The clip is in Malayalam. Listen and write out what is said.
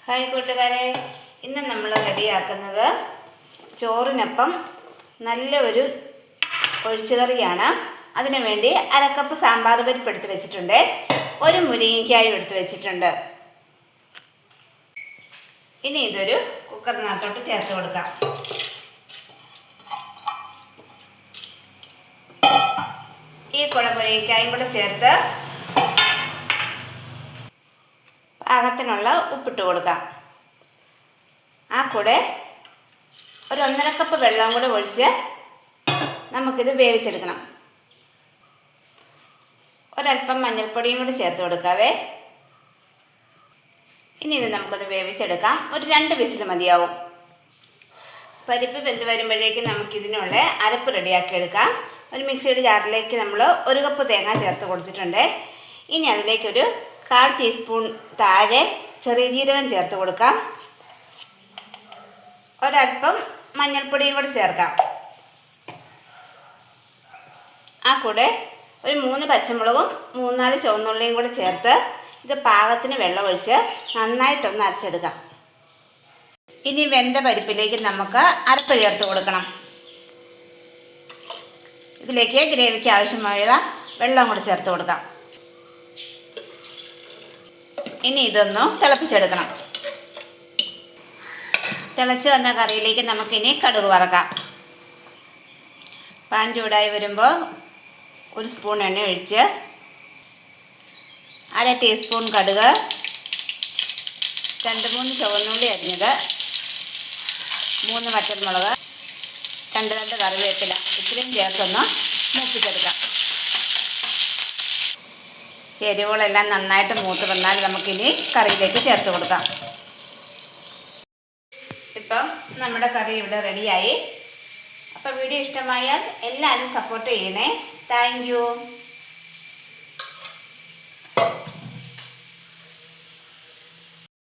ഹായ് കൂട്ടുകാരെ, ഇന്ന് നമ്മൾ റെഡിയാക്കുന്നത് ചോറിനൊപ്പം നല്ല ഒരു ഒഴിച്ചുകറിയാണ്. അതിനു വേണ്ടി അരക്കപ്പ് സാമ്പാർ പരിപ്പ് എടുത്ത് വെച്ചിട്ടുണ്ട്, ഒരു മുരിങ്ങയ്ക്കായും എടുത്ത് വെച്ചിട്ടുണ്ട്. ഇനി ഇതൊരു കുക്കറിനകത്തോട്ട് ചേർത്ത് കൊടുക്കാം. ഈ മുരിങ്ങയ്ക്കായും കൂടെ ചേർത്ത് പാകത്തിനുള്ള ഉപ്പിട്ട് കൊടുക്കാം. ആ കൂടെ ഒരു 1.5 കപ്പ് വെള്ളം കൂടെ ഒഴിച്ച് നമുക്കിത് വേവിച്ചെടുക്കണം. ഒരല്പം മഞ്ഞൾപ്പൊടിയും കൂടി ചേർത്ത് കൊടുക്കാവേ. ഇനി ഇത് നമുക്കത് വേവിച്ചെടുക്കാം. ഒരു 2 വിസിൽ മതിയാവും. പരിപ്പ് വെന്ത് വരുമ്പോഴേക്കും നമുക്കിതിനുള്ള അരപ്പ് റെഡിയാക്കി എടുക്കാം. ഒരു മിക്സിയുടെ ജാറിലേക്ക് നമ്മൾ 1 കപ്പ് തേങ്ങ ചേർത്ത് കൊടുത്തിട്ടുണ്ട്. ഇനി അതിലേക്കൊരു 1/4 ടീസ്പൂൺ താഴെ ചെറിയ ജീരകം ചേർത്ത് കൊടുക്കാം. ഒരല്പം മഞ്ഞൾപ്പൊടിയും കൂടി ചേർക്കാം. ആ കൂടെ ഒരു 3 പച്ചമുളകും 3-4 ചുവന്നുള്ളിയും കൂടി ചേർത്ത് ഇത് പാകത്തിന് വെള്ളമൊഴിച്ച് നന്നായിട്ടൊന്ന് അരച്ചെടുക്കാം. ഇനി വെന്ത പരിപ്പിലേക്ക് നമുക്ക് അരപ്പ് ചേർത്ത് കൊടുക്കണം. ഇതിലേക്ക് ഗ്രേവിക്ക് ആവശ്യമായുള്ള വെള്ളം കൂടി ചേർത്ത് കൊടുക്കാം. ഇനി ഇതൊന്ന് തിളപ്പിച്ചെടുക്കണം. തിളച്ച് വന്ന കറിയിലേക്ക് നമുക്കിനി കടുക് വറക്കാം. പാൻ ചൂടായി വരുമ്പോൾ 1 സ്പൂൺ എണ്ണ ഒഴിച്ച് 1/2 ടീസ്പൂൺ കടുക്, 2-3 ചുവന്നുള്ളി അരിഞ്ഞത്, 3 വറ്റൽമുളക്, 2 കറിവേപ്പില ഇത്രയും ചേർത്തൊന്ന് മൂപ്പിച്ചെടുക്കാം. ചേരുവകളെല്ലാം നന്നായിട്ട് മൂത്ത് വന്നാൽ നമുക്കിനി കറിയിലേക്ക് ചേർത്ത് കൊടുക്കാം. ഇപ്പം നമ്മുടെ കറി ഇവിടെ റെഡിയായി. അപ്പോൾ വീഡിയോ ഇഷ്ടമായാൽ എല്ലാവരും സപ്പോർട്ട് ചെയ്യണേ. Thank you.